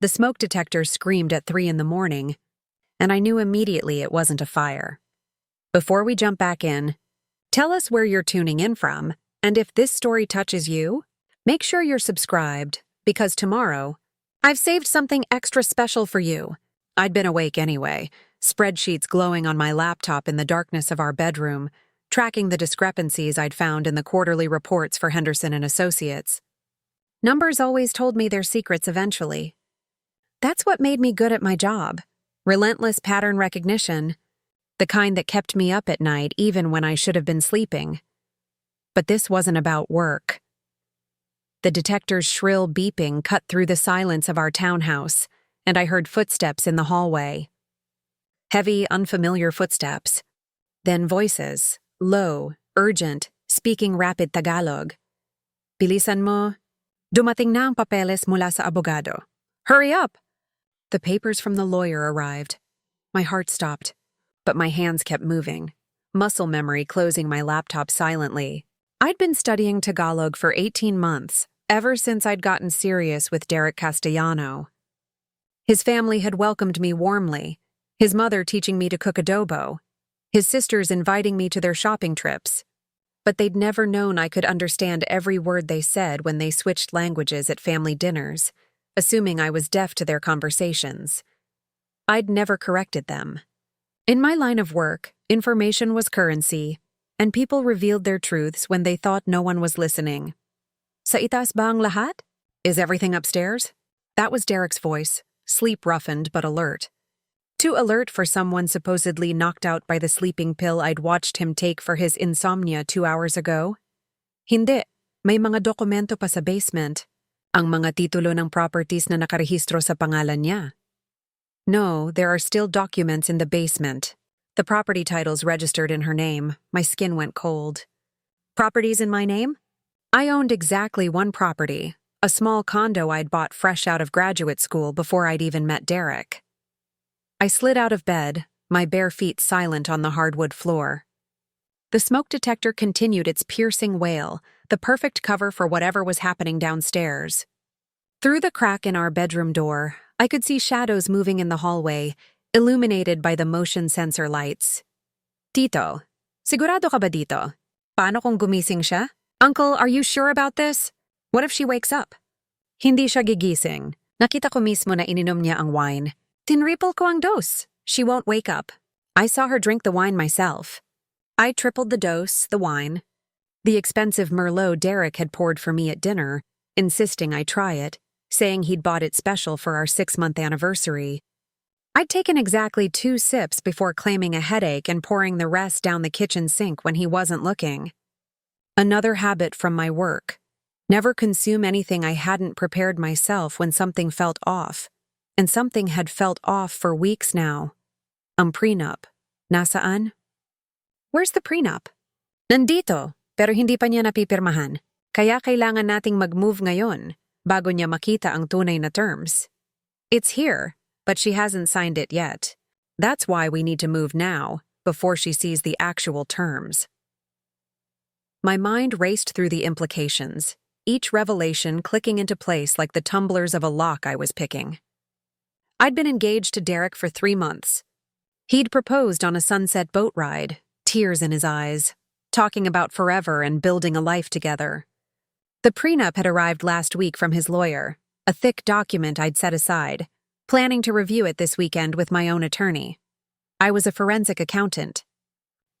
The smoke detector screamed at 3 in the morning, and I knew immediately it wasn't a fire. Before we jump back in, tell us where you're tuning in from, and if this story touches you, make sure you're subscribed, because tomorrow, I've saved something extra special for you. I'd been awake anyway, spreadsheets glowing on my laptop in the darkness of our bedroom, tracking the discrepancies I'd found in the quarterly reports for Henderson Associates. Numbers always told me their secrets eventually. That's what made me good at my job. Relentless pattern recognition, the kind that kept me up at night even when I should have been sleeping. But this wasn't about work. The detector's shrill beeping cut through the silence of our townhouse, and I heard footsteps in the hallway. Heavy, unfamiliar footsteps. Then voices, low, urgent, speaking rapid Tagalog. Bilisan mo. Dumating na ang papeles mula sa abogado. Hurry up! The papers from the lawyer arrived. My heart stopped, but my hands kept moving, muscle memory closing my laptop silently. I'd been studying Tagalog for 18 months, ever since I'd gotten serious with Derek Castellano. His family had welcomed me warmly, his mother teaching me to cook adobo, his sisters inviting me to their shopping trips. But they'd never known I could understand every word they said when they switched languages at family dinners, assuming I was deaf to their conversations. I'd never corrected them. In my line of work, information was currency, and people revealed their truths when they thought no one was listening. Sa itaas ba ang lahat? Is everything upstairs? That was Derek's voice, sleep-roughened but alert. Too alert for someone supposedly knocked out by the sleeping pill I'd watched him take for his insomnia 2 hours ago. Hindi, may mga dokumento pa sa basement. Ang mga titulo ng properties na nakarehistro sa pangalan niya. No, there are still documents in the basement. The property titles registered in her name. My skin went cold. Properties in my name? I owned exactly one property, a small condo I'd bought fresh out of graduate school before I'd even met Derek. I slid out of bed, my bare feet silent on the hardwood floor. The smoke detector continued its piercing wail, the perfect cover for whatever was happening downstairs. Through the crack in our bedroom door, I could see shadows moving in the hallway, illuminated by the motion sensor lights. Tito, sigurado ka ba dito? Paano kung gumising siya? Uncle, are you sure about this? What if she wakes up? Hindi siya gigising. Nakita ko mismo na ininom niya ang wine. Tinripple ko ang dose. She won't wake up. I saw her drink the wine myself. I tripled the dose, the wine. The expensive Merlot Derek had poured for me at dinner, insisting I try it, saying he'd bought it special for our 6-month anniversary. I'd taken exactly 2 sips before claiming a headache and pouring the rest down the kitchen sink when he wasn't looking. Another habit from my work. Never consume anything I hadn't prepared myself when something felt off. And something had felt off for weeks now. Ang prenup. Nasaan? Where's the prenup? Nandito, pero hindi pa niya napipirmahan. Kaya kailangan nating mag-move ngayon, bago niya makita ang tunay na terms. It's here, but she hasn't signed it yet. That's why we need to move now, before she sees the actual terms. My mind raced through the implications, each revelation clicking into place like the tumblers of a lock I was picking. I'd been engaged to Derek for 3 months. He'd proposed on a sunset boat ride, tears in his eyes, talking about forever and building a life together. The prenup had arrived last week from his lawyer, a thick document I'd set aside, planning to review it this weekend with my own attorney. I was a forensic accountant.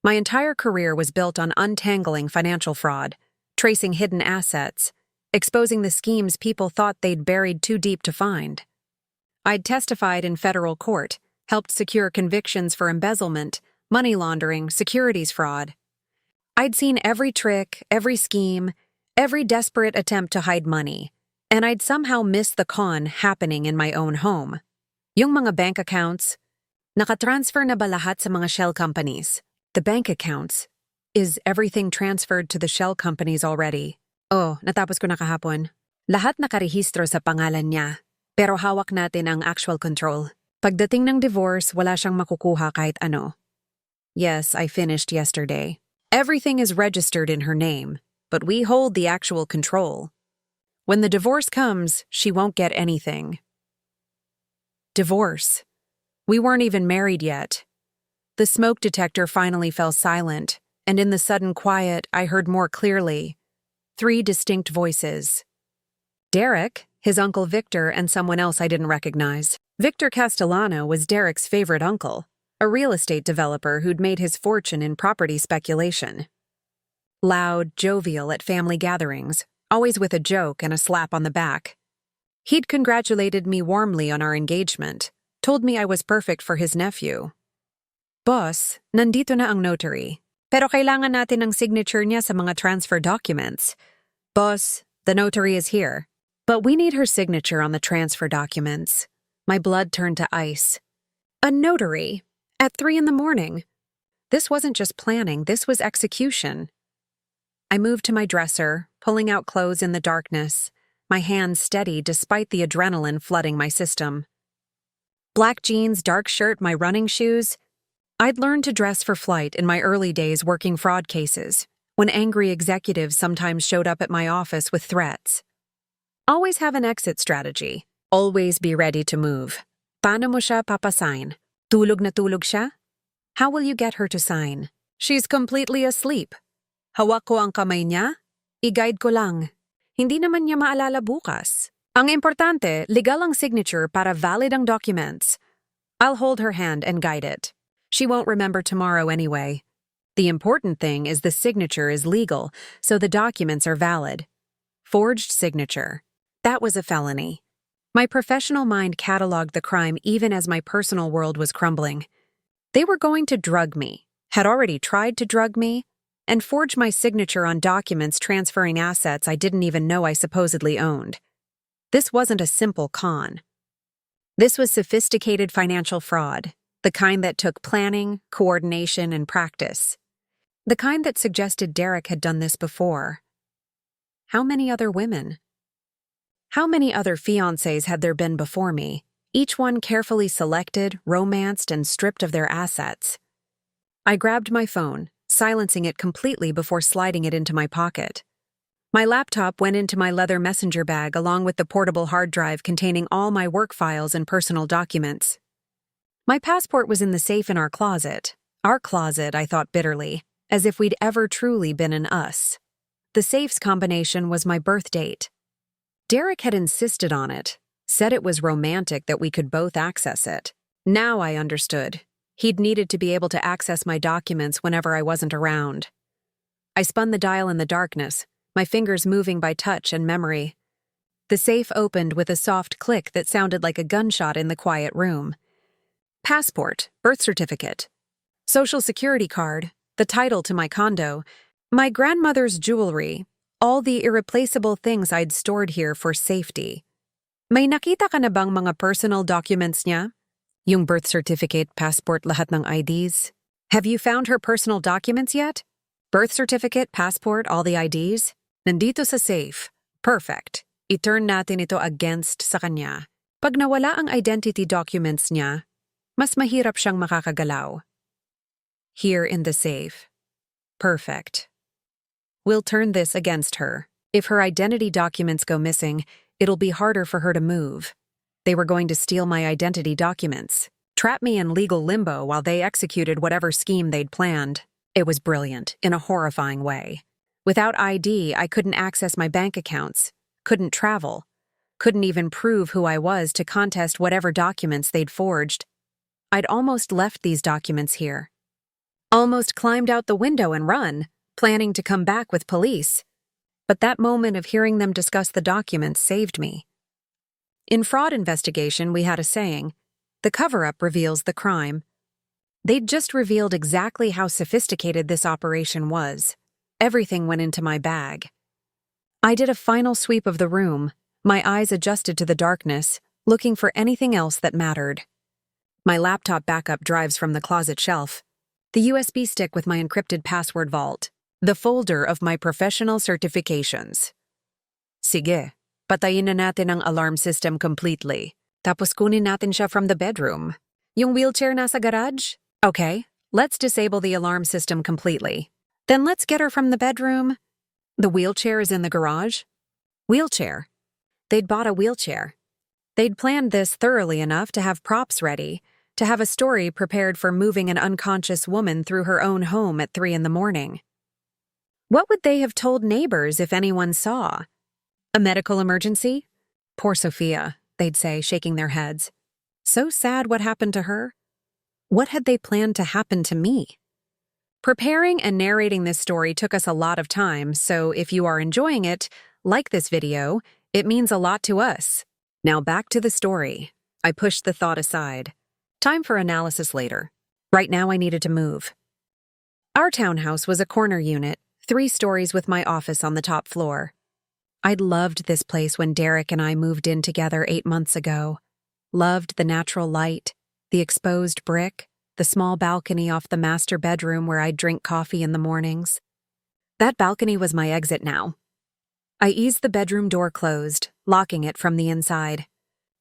My entire career was built on untangling financial fraud, tracing hidden assets, exposing the schemes people thought they'd buried too deep to find. I'd testified in federal court, helped secure convictions for embezzlement, money laundering, securities fraud. I'd seen every trick, every scheme, every desperate attempt to hide money, and I'd somehow missed the con happening in my own home. Yung mga bank accounts, nakatransfer na ba lahat sa mga shell companies? The bank accounts. Is everything transferred to the shell companies already? Oh, natapos ko na kahapon. Lahat nakarehistro sa pangalan niya. Pero hawak natin ang actual control. Pagdating ng divorce, wala siyang makukuha kahit ano. Yes, I finished yesterday. Everything is registered in her name, but we hold the actual control. When the divorce comes, she won't get anything. Divorce. We weren't even married yet. The smoke detector finally fell silent, and in the sudden quiet, I heard more clearly. 3 distinct voices. Derek, his uncle Victor, and someone else I didn't recognize. Victor Castellano was Derek's favorite uncle, a real estate developer who'd made his fortune in property speculation. Loud, jovial at family gatherings, always with a joke and a slap on the back. He'd congratulated me warmly on our engagement, told me I was perfect for his nephew. Boss, nandito na ang notary, pero kailangan natin ng signature niya sa mga transfer documents. Boss, the notary is here, but we need her signature on the transfer documents. My blood turned to ice. A notary? At 3 in the morning? This wasn't just planning, this was execution. I moved to my dresser, pulling out clothes in the darkness, my hands steady despite the adrenaline flooding my system. Black jeans, dark shirt, my running shoes. I'd learned to dress for flight in my early days working fraud cases, when angry executives sometimes showed up at my office with threats. Always have an exit strategy. Always be ready to move. Paano mo siya papasign? Tulog na tulog siya? How will you get her to sign? She's completely asleep. Hawak ko ang kamay niya? I-guide ko lang. Hindi naman niya maalala bukas. Ang importante, legal ang signature para valid ang documents. I'll hold her hand and guide it. She won't remember tomorrow anyway. The important thing is the signature is legal, so the documents are valid. Forged signature. That was a felony. My professional mind cataloged the crime even as my personal world was crumbling. They were going to drug me, had already tried to drug me, and forge my signature on documents transferring assets I didn't even know I supposedly owned. This wasn't a simple con. This was sophisticated financial fraud, the kind that took planning, coordination, and practice. The kind that suggested Derek had done this before. How many other women? How many other fiancés had there been before me, each one carefully selected, romanced, and stripped of their assets? I grabbed my phone, silencing it completely before sliding it into my pocket. My laptop went into my leather messenger bag along with the portable hard drive containing all my work files and personal documents. My passport was in the safe in our closet. Our closet, I thought bitterly, as if we'd ever truly been an us. The safe's combination was my birth date. Derek had insisted on it, said it was romantic that we could both access it. Now I understood. He'd needed to be able to access my documents whenever I wasn't around. I spun the dial in the darkness, my fingers moving by touch and memory. The safe opened with a soft click that sounded like a gunshot in the quiet room. Passport, birth certificate, social security card, the title to my condo, my grandmother's jewelry, all the irreplaceable things I'd stored here for safety. May nakita ka na bang mga personal documents niya? Yung birth certificate, passport, lahat ng IDs? Have you found her personal documents yet? Birth certificate, passport, all the IDs? Nandito sa safe. Perfect. I-turn natin ito against sa kanya. Pag nawala ang identity documents niya, mas mahirap siyang makakagalaw. Here in the safe. Perfect. We'll turn this against her. If her identity documents go missing, it'll be harder for her to move. They were going to steal my identity documents, trap me in legal limbo while they executed whatever scheme they'd planned. It was brilliant, in a horrifying way. Without ID, I couldn't access my bank accounts, couldn't travel, couldn't even prove who I was to contest whatever documents they'd forged. I'd almost left these documents here. Almost climbed out the window and run, planning to come back with police. But that moment of hearing them discuss the documents saved me. In fraud investigation, we had a saying, the cover-up reveals the crime. They'd just revealed exactly how sophisticated this operation was. Everything went into my bag. I did a final sweep of the room, my eyes adjusted to the darkness, looking for anything else that mattered. My laptop backup drives from the closet shelf, the USB stick with my encrypted password vault, the folder of my professional certifications. Sige, patayin na natin ang alarm system completely. Tapos kunin natin siya from the bedroom. Yung wheelchair nasa garage? Okay, let's disable the alarm system completely. Then let's get her from the bedroom. The wheelchair is in the garage? Wheelchair. They'd bought a wheelchair. They'd planned this thoroughly enough to have props ready, to have a story prepared for moving an unconscious woman through her own home at 3 in the morning. What would they have told neighbors if anyone saw? A medical emergency? Poor Sophia, they'd say, shaking their heads. So sad what happened to her. What had they planned to happen to me? Preparing and narrating this story took us a lot of time, so if you are enjoying it, like this video, it means a lot to us. Now back to the story. I pushed the thought aside. Time for analysis later. Right now I needed to move. Our townhouse was a corner unit, 3 stories with my office on the top floor. I'd loved this place when Derek and I moved in together 8 months ago. Loved the natural light, the exposed brick, the small balcony off the master bedroom where I'd drink coffee in the mornings. That balcony was my exit now. I eased the bedroom door closed, locking it from the inside.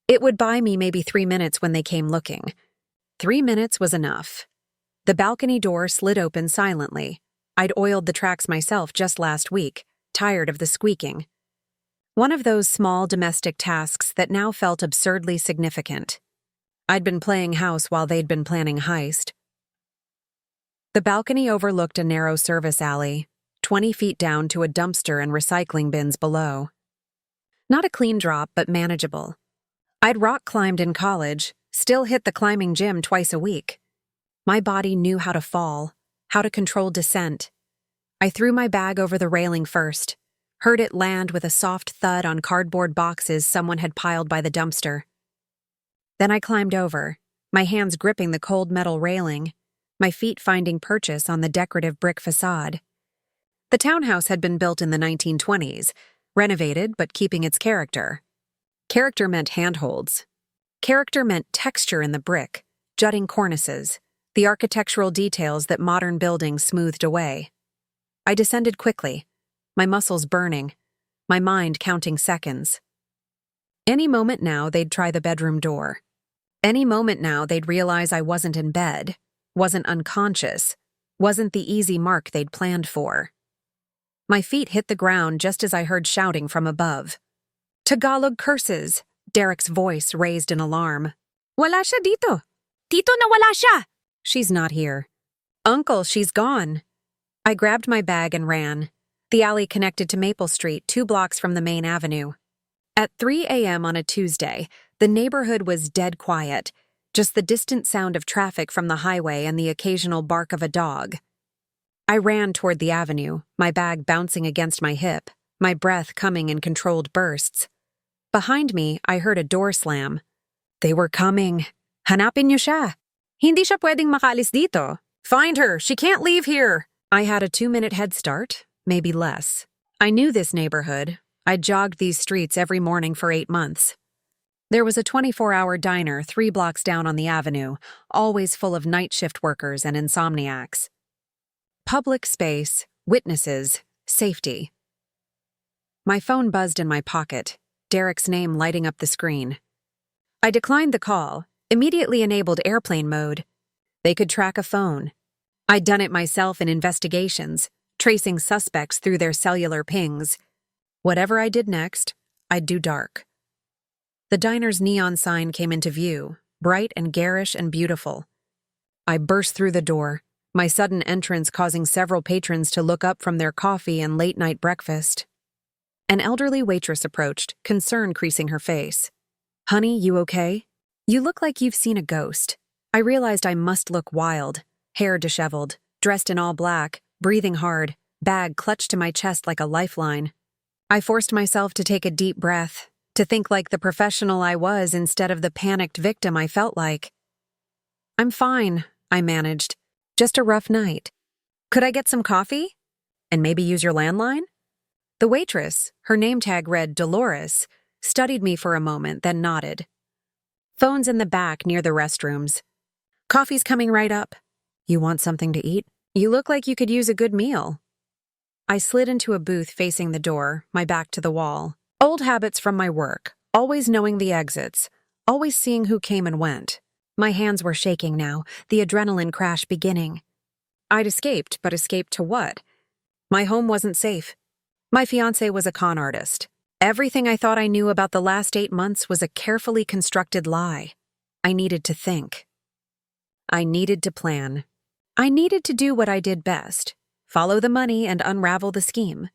It would buy me maybe 3 minutes when they came looking. 3 minutes was enough. The balcony door slid open silently. I'd oiled the tracks myself just last week, tired of the squeaking. One of those small domestic tasks that now felt absurdly significant. I'd been playing house while they'd been planning heist. The balcony overlooked a narrow service alley, 20 feet down to a dumpster and recycling bins below. Not a clean drop, but manageable. I'd rock climbed in college, still hit the climbing gym twice a week. My body knew how to fall, how to control descent. I threw my bag over the railing first, heard it land with a soft thud on cardboard boxes someone had piled by the dumpster. Then I climbed over, my hands gripping the cold metal railing, my feet finding purchase on the decorative brick facade. The townhouse had been built in the 1920s, renovated but keeping its character. Character meant handholds. Character meant texture in the brick, jutting cornices, the architectural details that modern buildings smoothed away. I descended quickly, my muscles burning, my mind counting seconds. Any moment now they'd try the bedroom door. Any moment now they'd realize I wasn't in bed, wasn't unconscious, wasn't the easy mark they'd planned for. My feet hit the ground just as I heard shouting from above. Tagalog curses, Derek's voice raised in alarm. Wala siya dito. Tito, nawala siya! She's not here. Uncle, she's gone. I grabbed my bag and ran. The alley connected to Maple Street, 2 blocks from the main avenue. At 3 a.m. on a Tuesday, the neighborhood was dead quiet, just the distant sound of traffic from the highway and the occasional bark of a dog. I ran toward the avenue, my bag bouncing against my hip, my breath coming in controlled bursts. Behind me, I heard a door slam. They were coming. Hanapin niyo siya. Hindi siya pwedeng makaalis dito. Find her. She can't leave here. I had a 2-minute head start, maybe less. I knew this neighborhood. I'd jogged these streets every morning for 8 months. There was a 24-hour diner 3 blocks down on the avenue, always full of night shift workers and insomniacs. Public space, witnesses, safety. My phone buzzed in my pocket, Derek's name lighting up the screen. I declined the call, immediately enabled airplane mode. They could track a phone. I'd done it myself in investigations, tracing suspects through their cellular pings. Whatever I did next, I'd do dark. The diner's neon sign came into view, bright and garish and beautiful. I burst through the door, my sudden entrance causing several patrons to look up from their coffee and late-night breakfast. An elderly waitress approached, concern creasing her face. "Honey, you okay? You look like you've seen a ghost." I realized I must look wild, hair disheveled, dressed in all black, breathing hard, bag clutched to my chest like a lifeline. I forced myself to take a deep breath, to think like the professional I was instead of the panicked victim I felt like. "I'm fine," I managed. "Just a rough night. Could I get some coffee? And maybe use your landline?" The waitress, her name tag read Dolores, studied me for a moment, then nodded. "Phone's in the back near the restrooms. Coffee's coming right up. You want something to eat? You look like you could use a good meal." I slid into a booth facing the door, my back to the wall. Old habits from my work, always knowing the exits, always seeing who came and went. My hands were shaking now, the adrenaline crash beginning. I'd escaped, but escaped to what? My home wasn't safe. My fiancé was a con artist. Everything I thought I knew about the last 8 months was a carefully constructed lie. I needed to think. I needed to plan. I needed to do what I did best, follow the money and unravel the scheme.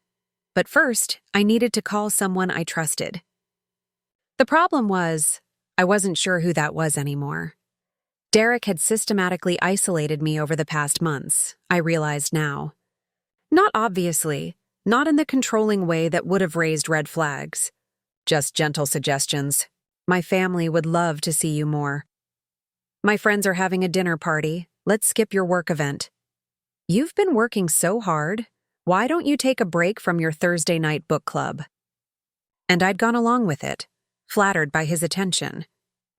But first, I needed to call someone I trusted. The problem was, I wasn't sure who that was anymore. Derek had systematically isolated me over the past months, I realized now. Not obviously, not in the controlling way that would have raised red flags. Just gentle suggestions. My family would love to see you more. My friends are having a dinner party. Let's skip your work event. You've been working so hard. Why don't you take a break from your Thursday night book club? And I'd gone along with it, flattered by his attention,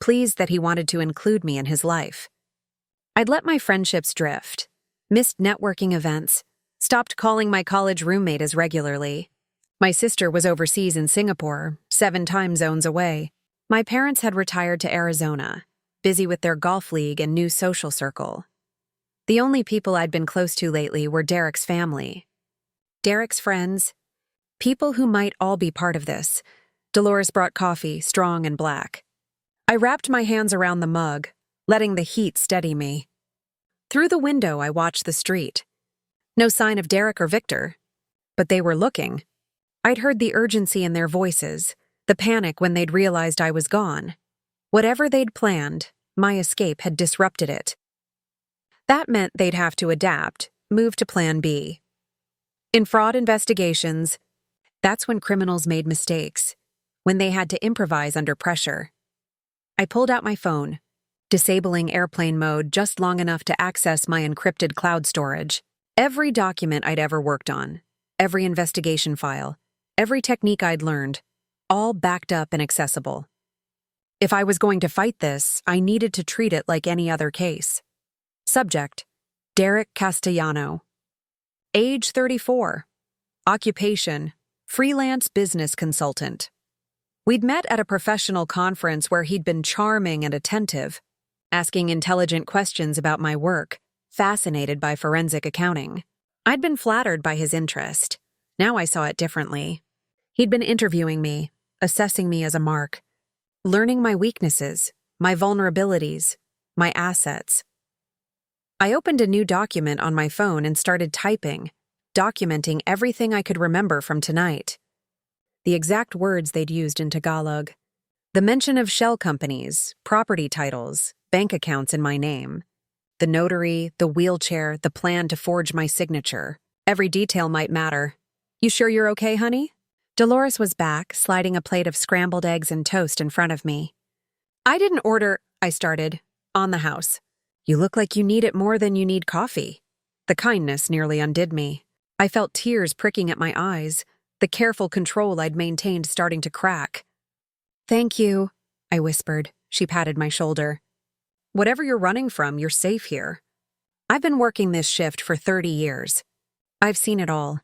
pleased that he wanted to include me in his life. I'd let my friendships drift, missed networking events, stopped calling my college roommate as regularly. My sister was overseas in Singapore, 7 time zones away. My parents had retired to Arizona, busy with their golf league and new social circle. The only people I'd been close to lately were Derek's family. Derek's friends, people who might all be part of this. Dolores brought coffee, strong and black. I wrapped my hands around the mug, letting the heat steady me. Through the window, I watched the street. No sign of Derek or Victor, but they were looking. I'd heard the urgency in their voices, the panic when they'd realized I was gone. Whatever they'd planned, my escape had disrupted it. That meant they'd have to adapt, move to Plan B. In fraud investigations, that's when criminals made mistakes, when they had to improvise under pressure. I pulled out my phone, disabling airplane mode just long enough to access my encrypted cloud storage. Every document I'd ever worked on, every investigation file, every technique I'd learned, all backed up and accessible. If I was going to fight this, I needed to treat it like any other case. Subject: Derek Castellano. Age 34. Occupation: freelance business consultant. We'd met at a professional conference where he'd been charming and attentive, asking intelligent questions about my work, fascinated by forensic accounting. I'd been flattered by his interest. Now I saw it differently. He'd been interviewing me, assessing me as a mark, learning my weaknesses, my vulnerabilities, my assets. I opened a new document on my phone and started typing, documenting everything I could remember from tonight. The exact words they'd used in Tagalog. The mention of shell companies, property titles, bank accounts in my name. The notary, the wheelchair, the plan to forge my signature. Every detail might matter. You sure you're okay, honey? Dolores was back, sliding a plate of scrambled eggs and toast in front of me. I didn't order, I started, on the house. You look like you need it more than you need coffee. The kindness nearly undid me. I felt tears pricking at my eyes, the careful control I'd maintained starting to crack. Thank you, I whispered. She patted my shoulder. Whatever you're running from, you're safe here. I've been working this shift for 30 years. I've seen it all.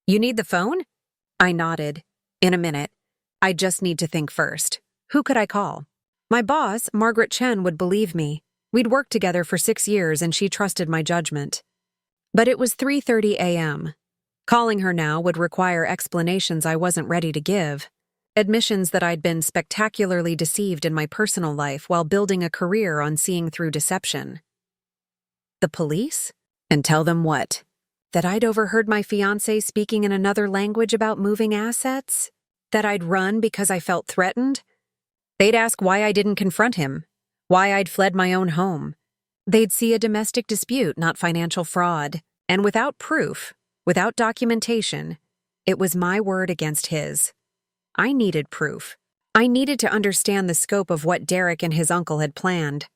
You need the phone? I nodded. In a minute. I just need to think first. Who could I call? My boss, Margaret Chen, would believe me. We'd worked together for 6 years and she trusted my judgment. But it was 3:30 a.m. Calling her now would require explanations I wasn't ready to give. Admissions that I'd been spectacularly deceived in my personal life while building a career on seeing through deception. The police? And tell them what? That I'd overheard my fiancé speaking in another language about moving assets? That I'd run because I felt threatened? They'd ask why I didn't confront him, why I'd fled my own home. They'd see a domestic dispute, not financial fraud. And without proof, without documentation, it was my word against his. I needed proof. I needed to understand the scope of what Derek and his uncle had planned.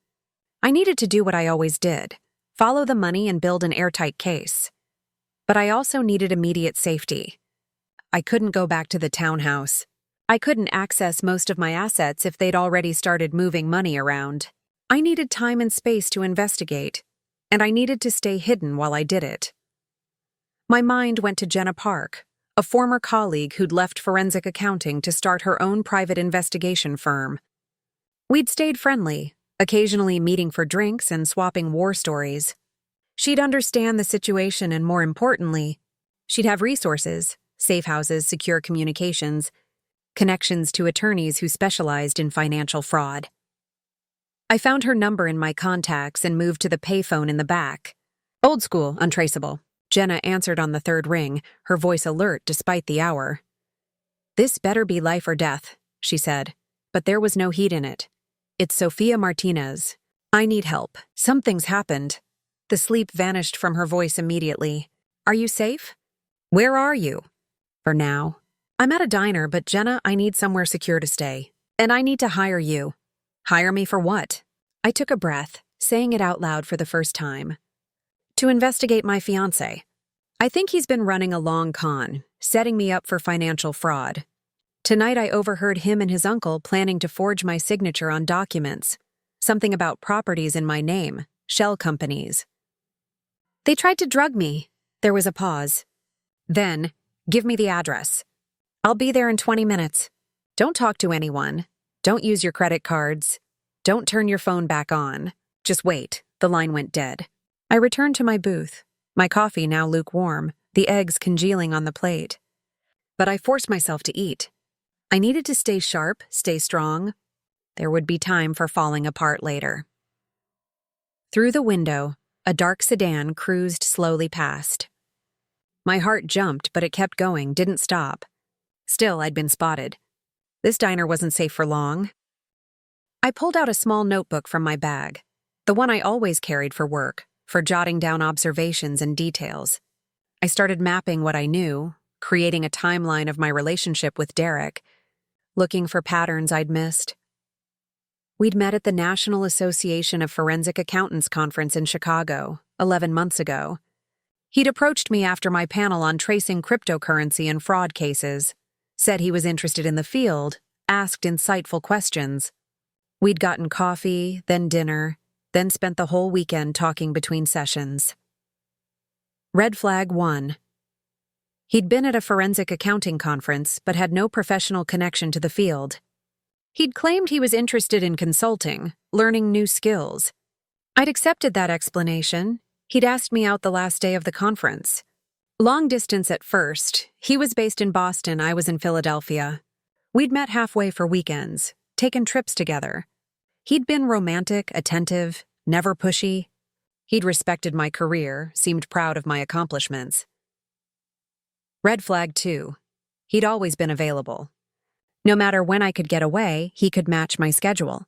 I needed to do what I always did, follow the money and build an airtight case. But I also needed immediate safety. I couldn't go back to the townhouse. I couldn't access most of my assets if they'd already started moving money around. I needed time and space to investigate, and I needed to stay hidden while I did it. My mind went to Jenna Park, a former colleague who'd left forensic accounting to start her own private investigation firm. We'd stayed friendly, occasionally meeting for drinks and swapping war stories. She'd understand the situation and, more importantly, she'd have resources, safe houses, secure communications, connections to attorneys who specialized in financial fraud. I found her number in my contacts and moved to the payphone in the back. Old school, untraceable. Jenna answered on the third ring, her voice alert despite the hour. This better be life or death, she said, but there was no heat in it. It's Sophia Martinez. I need help. Something's happened. The sleep vanished from her voice immediately. Are you safe? Where are you? For now. I'm at a diner, but Jenna, I need somewhere secure to stay. And I need to hire you. Hire me for what? I took a breath, saying it out loud for the first time. To investigate my fiancé. I think he's been running a long con, setting me up for financial fraud. Tonight I overheard him and his uncle planning to forge my signature on documents. Something about properties in my name, shell companies. They tried to drug me. There was a pause. Then, give me the address. I'll be there in 20 minutes. Don't talk to anyone. Don't use your credit cards. Don't turn your phone back on. Just wait. The line went dead. I returned to my booth, my coffee now lukewarm, the eggs congealing on the plate. But I forced myself to eat. I needed to stay sharp, stay strong. There would be time for falling apart later. Through the window, a dark sedan cruised slowly past. My heart jumped, but it kept going, didn't stop. Still, I'd been spotted. This diner wasn't safe for long. I pulled out a small notebook from my bag, the one I always carried for work, for jotting down observations and details. I started mapping what I knew, creating a timeline of my relationship with Derek, looking for patterns I'd missed. We'd met at the National Association of Forensic Accountants conference in Chicago, 11 months ago. He'd approached me after my panel on tracing cryptocurrency and fraud cases, said he was interested in the field, asked insightful questions. We'd gotten coffee, then dinner, then spent the whole weekend talking between sessions. Red flag 1. He'd been at a forensic accounting conference but had no professional connection to the field. He'd claimed he was interested in consulting, learning new skills. I'd accepted that explanation. He'd asked me out the last day of the conference. Long distance at first. He was based in Boston, I was in Philadelphia. We'd met halfway for weekends, taken trips together. He'd been romantic, attentive, never pushy. He'd respected my career, seemed proud of my accomplishments. Red flag 2. He'd always been available. No matter when I could get away, he could match my schedule.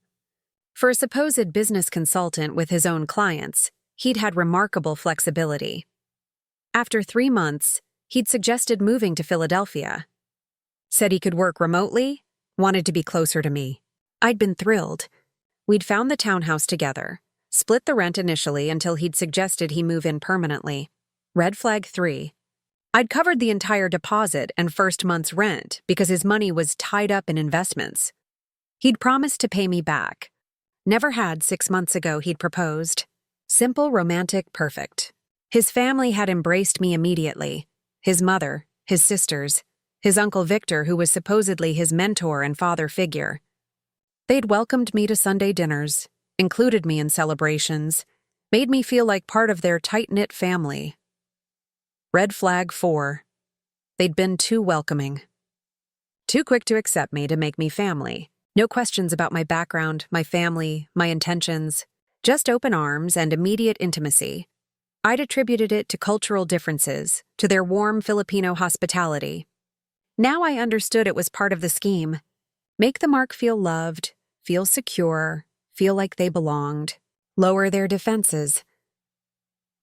For a supposed business consultant with his own clients, he'd had remarkable flexibility. After 3 months, he'd suggested moving to Philadelphia. Said he could work remotely, wanted to be closer to me. I'd been thrilled. We'd found the townhouse together, split the rent initially until he'd suggested he move in permanently. Red flag 3. I'd covered the entire deposit and first month's rent because his money was tied up in investments. He'd promised to pay me back. Never had 6 months ago, he'd proposed. Simple, romantic, perfect. His family had embraced me immediately. His mother, his sisters, his Uncle Victor, who was supposedly his mentor and father figure. They'd welcomed me to Sunday dinners, included me in celebrations, made me feel like part of their tight-knit family. Red flag 4. They'd been too welcoming. Too quick to accept me to make me family. No questions about my background, my family, my intentions. Just open arms and immediate intimacy. I'd attributed it to cultural differences, to their warm Filipino hospitality. Now I understood it was part of the scheme. Make the mark feel loved, feel secure, feel like they belonged, lower their defenses.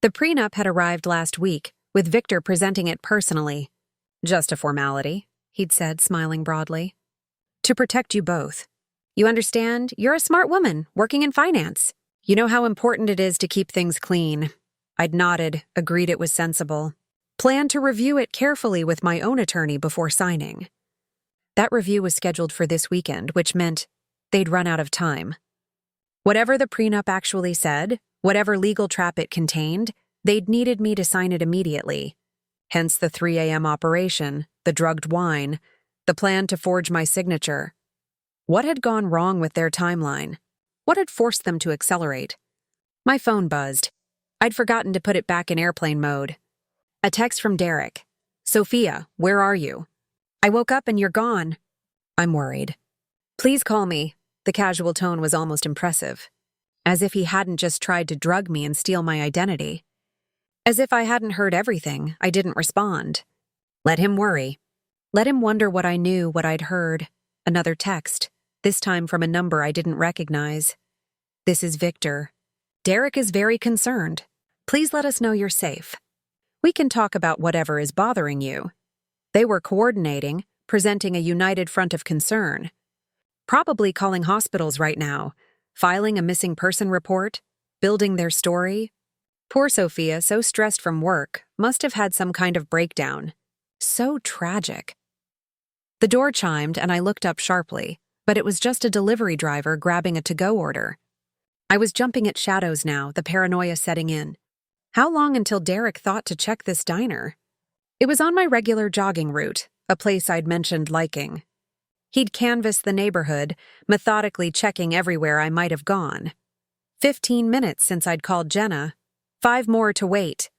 The prenup had arrived last week, with Victor presenting it personally. Just a formality, he'd said, smiling broadly. To protect you both. You understand? You're a smart woman, working in finance. You know how important it is to keep things clean. I'd nodded, agreed it was sensible. Planned to review it carefully with my own attorney before signing. That review was scheduled for this weekend, which meant they'd run out of time. Whatever the prenup actually said, whatever legal trap it contained, they'd needed me to sign it immediately. Hence the 3 a.m. operation, the drugged wine, the plan to forge my signature. What had gone wrong with their timeline? What had forced them to accelerate? My phone buzzed. I'd forgotten to put it back in airplane mode. A text from Derek. Sophia, where are you? I woke up and you're gone. I'm worried. Please call me. The casual tone was almost impressive. As if he hadn't just tried to drug me and steal my identity. As if I hadn't heard everything, I didn't respond. Let him worry. Let him wonder what I knew, what I'd heard. Another text, this time from a number I didn't recognize. This is Victor. Derek is very concerned. Please let us know you're safe. We can talk about whatever is bothering you. They were coordinating, presenting a united front of concern. Probably calling hospitals right now, filing a missing person report, building their story. Poor Sophia, so stressed from work, must have had some kind of breakdown. So tragic. The door chimed and I looked up sharply, but it was just a delivery driver grabbing a to-go order. I was jumping at shadows now, the paranoia setting in. How long until Derek thought to check this diner? It was on my regular jogging route, a place I'd mentioned liking. He'd canvassed the neighborhood, methodically checking everywhere I might have gone. 15 minutes since I'd called Jenna. 5 more to wait.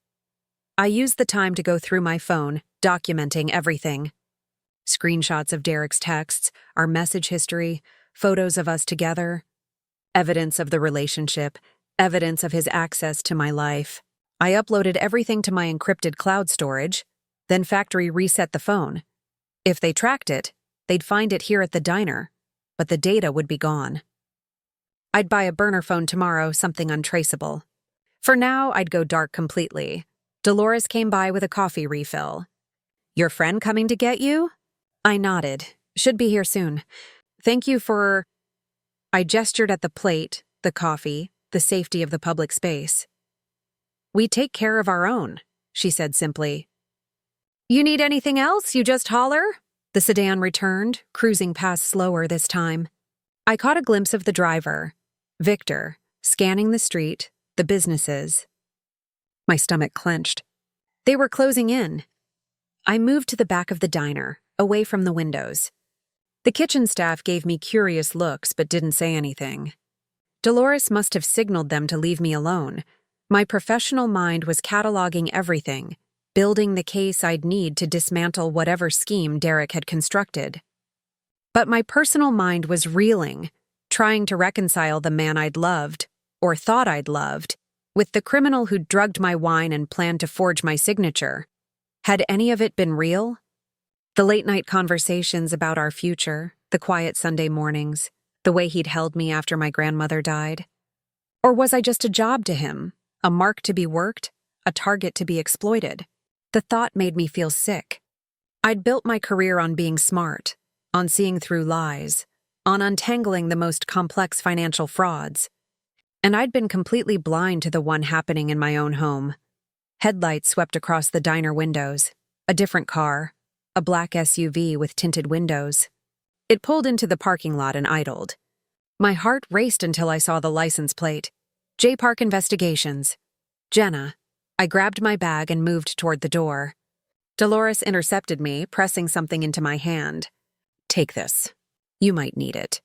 I used the time to go through my phone, documenting everything. Screenshots of Derek's texts, our message history, photos of us together. Evidence of the relationship, evidence of his access to my life. I uploaded everything to my encrypted cloud storage, then factory reset the phone. If they tracked it, they'd find it here at the diner, but the data would be gone. I'd buy a burner phone tomorrow, something untraceable. For now, I'd go dark completely. Dolores came by with a coffee refill. Your friend coming to get you? I nodded. Should be here soon. Thank you for... I gestured at the plate, the coffee, the safety of the public space. We take care of our own, she said simply. You need anything else? You just holler? The sedan returned, cruising past slower this time. I caught a glimpse of the driver, Victor, scanning the street, the businesses. My stomach clenched. They were closing in. I moved to the back of the diner, away from the windows. The kitchen staff gave me curious looks but didn't say anything. Dolores must have signaled them to leave me alone. My professional mind was cataloging everything, building the case I'd need to dismantle whatever scheme Derek had constructed. But my personal mind was reeling, trying to reconcile the man I'd loved, or thought I'd loved, with the criminal who'd drugged my wine and planned to forge my signature. Had any of it been real? The late-night conversations about our future, the quiet Sunday mornings, the way he'd held me after my grandmother died? Or was I just a job to him, a mark to be worked, a target to be exploited? The thought made me feel sick. I'd built my career on being smart, on seeing through lies, on untangling the most complex financial frauds. And I'd been completely blind to the one happening in my own home. Headlights swept across the diner windows, a different car, a black SUV with tinted windows. It pulled into the parking lot and idled. My heart raced until I saw the license plate. J Park Investigations. Jenna. I grabbed my bag and moved toward the door. Dolores intercepted me, pressing something into my hand. Take this. You might need it.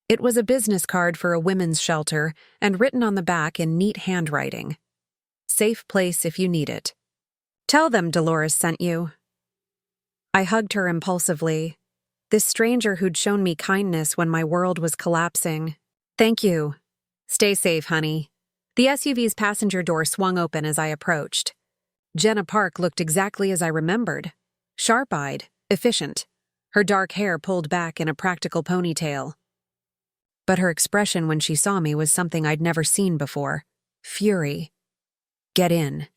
It was a business card for a women's shelter and written on the back in neat handwriting. Safe place if you need it. Tell them Dolores sent you. I hugged her impulsively. This stranger who'd shown me kindness when my world was collapsing. Thank you. Stay safe, honey. The SUV's passenger door swung open as I approached. Jenna Park looked exactly as I remembered. Sharp-eyed, efficient. Her dark hair pulled back in a practical ponytail. But her expression when she saw me was something I'd never seen before. Fury. Get in.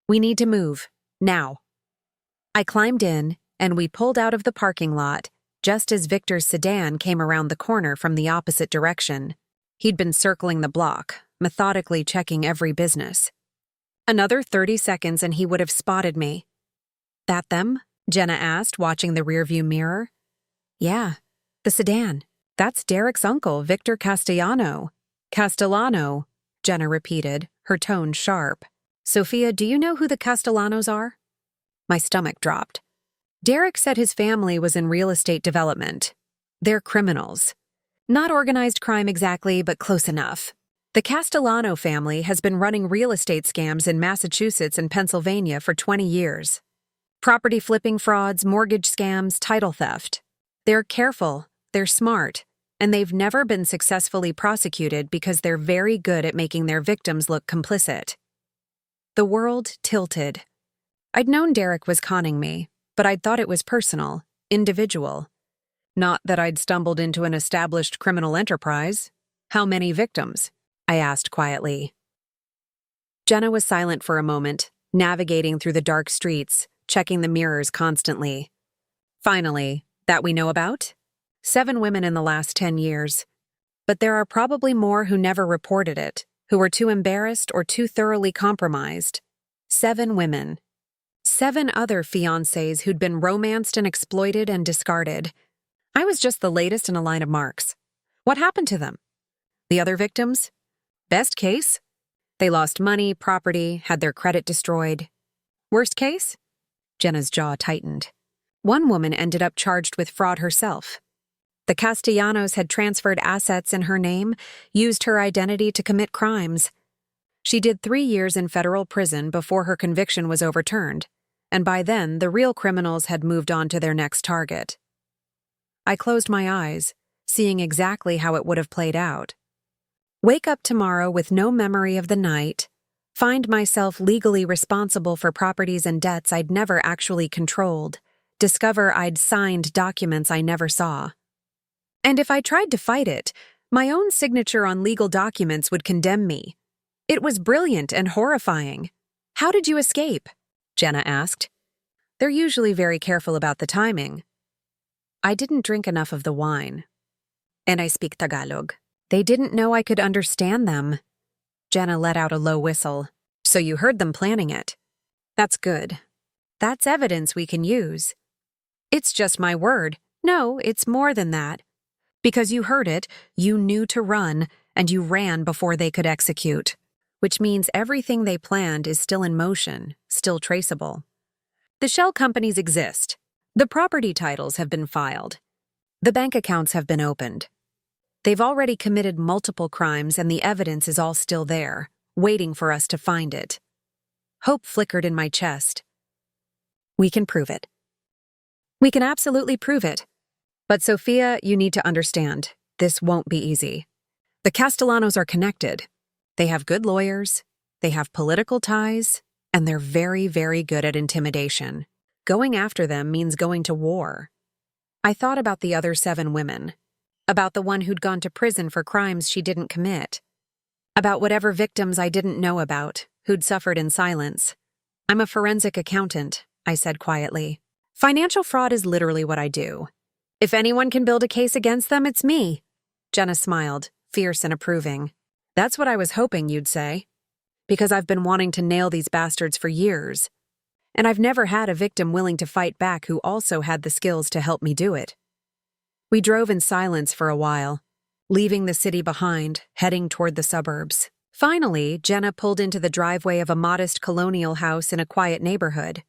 We need to move. Now. I climbed in, and we pulled out of the parking lot, just as Victor's sedan came around the corner from the opposite direction. He'd been circling the block, methodically checking every business. Another 30 seconds and he would have spotted me. That them? Jenna asked, watching the rearview mirror. Yeah, the sedan. That's Derek's uncle, Victor Castellano. Castellano, Jenna repeated, her tone sharp. Sophia, do you know who the Castellanos are? My stomach dropped. Derek said his family was in real estate development. They're criminals. Not organized crime exactly, but close enough. The Castellano family has been running real estate scams in Massachusetts and Pennsylvania for 20 years. Property flipping frauds, mortgage scams, title theft. They're careful, they're smart, and they've never been successfully prosecuted because they're very good at making their victims look complicit. The world tilted. I'd known Derek was conning me, but I'd thought it was personal, individual. Not that I'd stumbled into an established criminal enterprise. How many victims? I asked quietly. Jenna was silent for a moment, navigating through the dark streets, checking the mirrors constantly. Finally, that we know about? 7 women in the last 10 years. But there are probably more who never reported it, who were too embarrassed or too thoroughly compromised. 7 women. 7 other fiancés who'd been romanced and exploited and discarded. I was just the latest in a line of marks. What happened to them? The other victims? Best case? They lost money, property, had their credit destroyed. Worst case? Jenna's jaw tightened. One woman ended up charged with fraud herself. The Castellanos had transferred assets in her name, used her identity to commit crimes. She did 3 years in federal prison before her conviction was overturned, and by then the real criminals had moved on to their next target. I closed my eyes, seeing exactly how it would have played out. Wake up tomorrow with no memory of the night, find myself legally responsible for properties and debts I'd never actually controlled, discover I'd signed documents I never saw. And if I tried to fight it, my own signature on legal documents would condemn me. It was brilliant and horrifying. How did you escape? Jenna asked. They're usually very careful about the timing. I didn't drink enough of the wine. And I speak Tagalog. They didn't know I could understand them. Jenna let out a low whistle. So you heard them planning it. That's good. That's evidence we can use. It's just my word. No, it's more than that. Because you heard it, you knew to run, and you ran before they could execute. Which means everything they planned is still in motion, still traceable. The shell companies exist. The property titles have been filed. The bank accounts have been opened. They've already committed multiple crimes and the evidence is all still there, waiting for us to find it. Hope flickered in my chest. We can prove it. We can absolutely prove it. But Sophia, you need to understand, this won't be easy. The Castellanos are connected. They have good lawyers, they have political ties, and they're very, very good at intimidation. Going after them means going to war. I thought about the other 7 women. About the one who'd gone to prison for crimes she didn't commit. About whatever victims I didn't know about, who'd suffered in silence. I'm a forensic accountant, I said quietly. Financial fraud is literally what I do. If anyone can build a case against them, it's me. Jenna smiled, fierce and approving. That's what I was hoping you'd say. Because I've been wanting to nail these bastards for years. And I've never had a victim willing to fight back who also had the skills to help me do it. We drove in silence for a while, leaving the city behind, heading toward the suburbs. Finally, Jenna pulled into the driveway of a modest colonial house in a quiet neighborhood.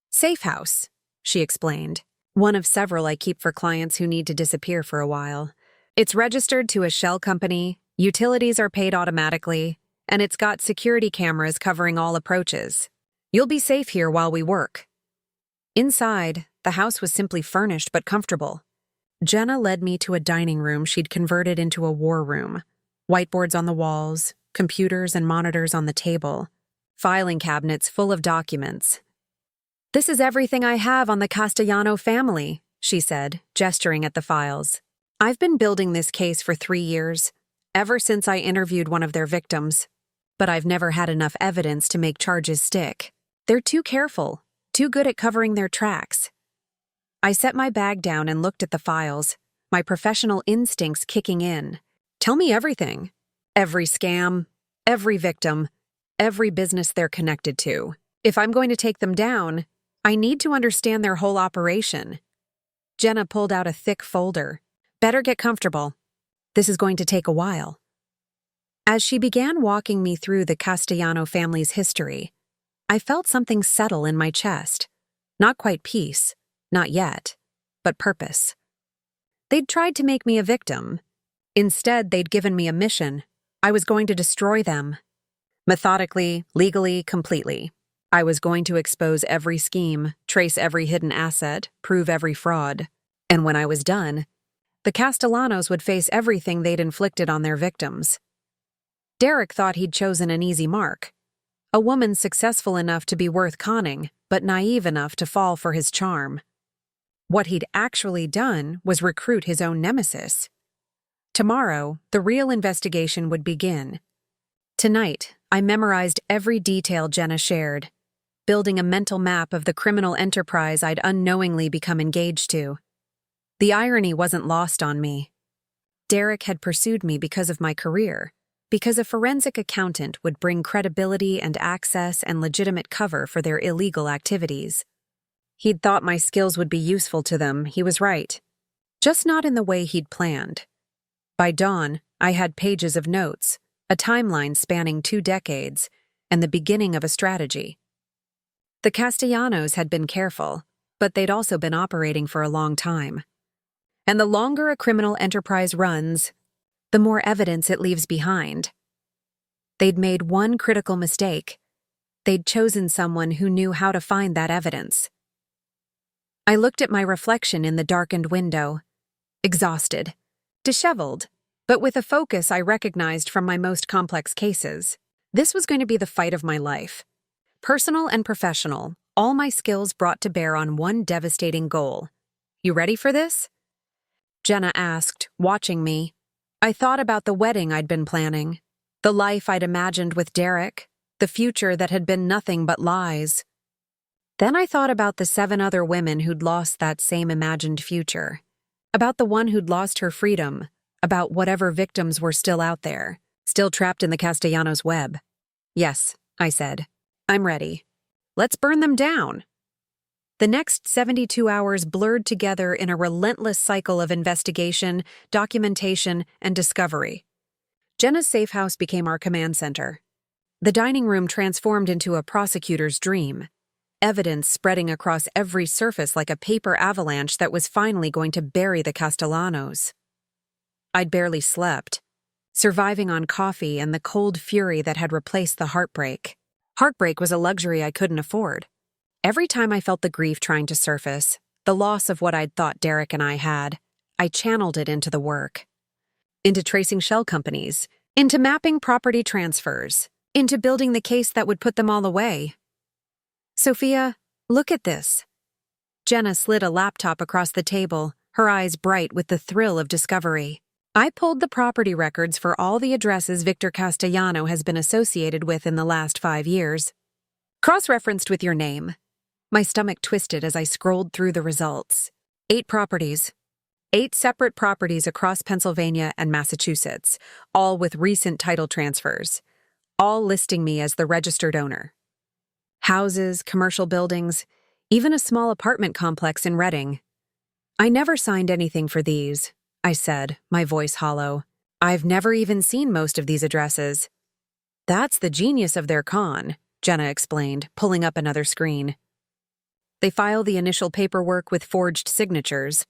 Safe house, she explained. One of several I keep for clients who need to disappear for a while. It's registered to a shell company, utilities are paid automatically, and it's got security cameras covering all approaches. You'll be safe here while we work. Inside, the house was simply furnished but comfortable. Jenna led me to a dining room she'd converted into a war room. Whiteboards on the walls, computers and monitors on the table, filing cabinets full of documents. This is everything I have on the Castellano family, she said, gesturing at the files. I've been building this case for 3 years, ever since I interviewed one of their victims. But I've never had enough evidence to make charges stick. They're too careful, too good at covering their tracks. I set my bag down and looked at the files, my professional instincts kicking in. Tell me everything. Every scam, every victim, every business they're connected to. If I'm going to take them down, I need to understand their whole operation. Jenna pulled out a thick folder. Better get comfortable. This is going to take a while. As she began walking me through the Castellano family's history, I felt something settle in my chest. Not quite peace, not yet, but purpose. They'd tried to make me a victim. Instead, they'd given me a mission. I was going to destroy them. Methodically, legally, completely. I was going to expose every scheme, trace every hidden asset, prove every fraud. And when I was done, the Castellanos would face everything they'd inflicted on their victims. Derek thought he'd chosen an easy mark. A woman successful enough to be worth conning, but naive enough to fall for his charm. What he'd actually done was recruit his own nemesis. Tomorrow, the real investigation would begin. Tonight, I memorized every detail Jenna shared, building a mental map of the criminal enterprise I'd unknowingly become engaged to. The irony wasn't lost on me. Derek had pursued me because of my career, because a forensic accountant would bring credibility and access and legitimate cover for their illegal activities. He'd thought my skills would be useful to them, he was right. Just not in the way he'd planned. By dawn, I had pages of notes, a timeline spanning 2 decades, and the beginning of a strategy. The Castellanos had been careful, but they'd also been operating for a long time. And the longer a criminal enterprise runs, the more evidence it leaves behind. They'd made one critical mistake. They'd chosen someone who knew how to find that evidence. I looked at my reflection in the darkened window, exhausted, disheveled, but with a focus I recognized from my most complex cases. This was going to be the fight of my life. Personal and professional, all my skills brought to bear on one devastating goal. You ready for this? Jenna asked, watching me. I thought about the wedding I'd been planning, the life I'd imagined with Derek, the future that had been nothing but lies. Then I thought about the 7 other women who'd lost that same imagined future, about the one who'd lost her freedom, about whatever victims were still out there, still trapped in the Castellanos' web. Yes, I said. I'm ready. Let's burn them down. The next 72 hours blurred together in a relentless cycle of investigation, documentation, and discovery. Jenna's safe house became our command center. The dining room transformed into a prosecutor's dream, evidence spreading across every surface like a paper avalanche that was finally going to bury the Castellanos. I'd barely slept, surviving on coffee and the cold fury that had replaced the heartbreak. Heartbreak was a luxury I couldn't afford. Every time I felt the grief trying to surface, the loss of what I'd thought Derek and I had, I channeled it into the work. Into tracing shell companies, into mapping property transfers, into building the case that would put them all away. Sophia, look at this. Jenna slid a laptop across the table, her eyes bright with the thrill of discovery. I pulled the property records for all the addresses Victor Castellano has been associated with in the last 5 years. Cross-referenced with your name. My stomach twisted as I scrolled through the results. 8 properties. 8 separate properties across Pennsylvania and Massachusetts, all with recent title transfers, all listing me as the registered owner. Houses, commercial buildings, even a small apartment complex in Reading. I never signed anything for these, I said, my voice hollow. I've never even seen most of these addresses. That's the genius of their con, Jenna explained, pulling up another screen. They file the initial paperwork with forged signatures,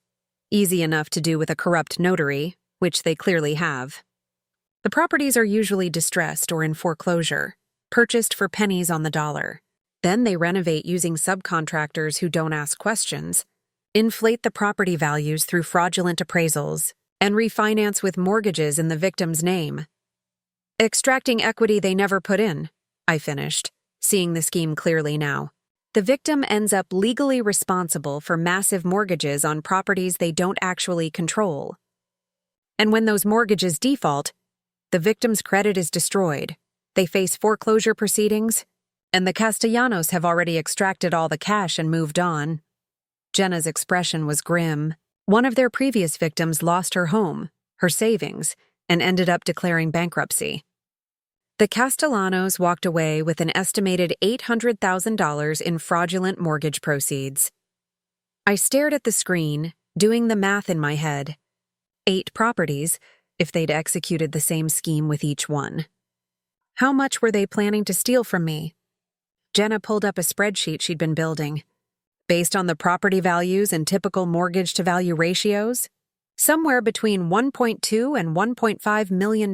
easy enough to do with a corrupt notary, which they clearly have. The properties are usually distressed or in foreclosure, purchased for pennies on the dollar. Then they renovate using subcontractors who don't ask questions, inflate the property values through fraudulent appraisals, and refinance with mortgages in the victim's name. Extracting equity they never put in, I finished, seeing the scheme clearly now. The victim ends up legally responsible for massive mortgages on properties they don't actually control. And when those mortgages default, the victim's credit is destroyed. They face foreclosure proceedings, and the Castellanos have already extracted all the cash and moved on. Jenna's expression was grim. One of their previous victims lost her home, her savings, and ended up declaring bankruptcy. The Castellanos walked away with an estimated $800,000 in fraudulent mortgage proceeds. I stared at the screen, doing the math in my head. 8 properties, if they'd executed the same scheme with each one. How much were they planning to steal from me? Jenna pulled up a spreadsheet she'd been building. Based on the property values and typical mortgage-to-value ratios, somewhere between $1.2 and $1.5 million.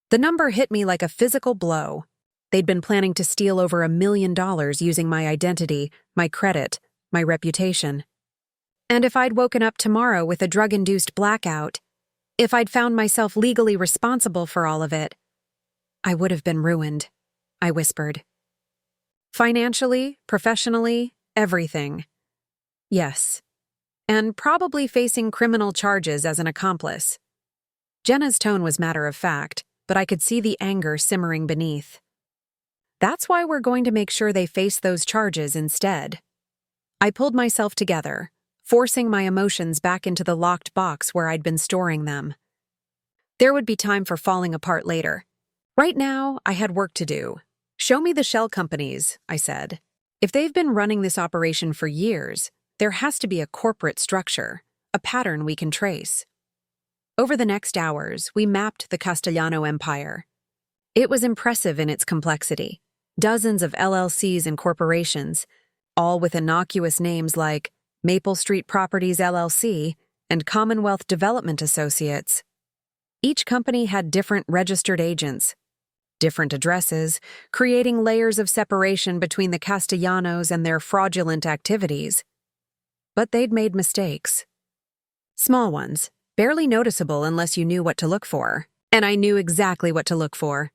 The number hit me like a physical blow. They'd been planning to steal over $1 million using my identity, my credit, my reputation. And if I'd woken up tomorrow with a drug-induced blackout, if I'd found myself legally responsible for all of it, I would have been ruined, I whispered. Financially, professionally, everything. Yes. And probably facing criminal charges as an accomplice. Jenna's tone was matter-of-fact, but I could see the anger simmering beneath. That's why we're going to make sure they face those charges instead. I pulled myself together, forcing my emotions back into the locked box where I'd been storing them. There would be time for falling apart later. Right now, I had work to do. Show me the shell companies, I said. If they've been running this operation for years, there has to be a corporate structure, a pattern we can trace. Over the next hours, we mapped the Castellano empire. It was impressive in its complexity. Dozens of LLCs and corporations, all with innocuous names like Maple Street Properties LLC and Commonwealth Development Associates. Each company had different registered agents, different addresses, creating layers of separation between the Castellanos and their fraudulent activities. But they'd made mistakes. Small ones, barely noticeable unless you knew what to look for. And I knew exactly what to look for.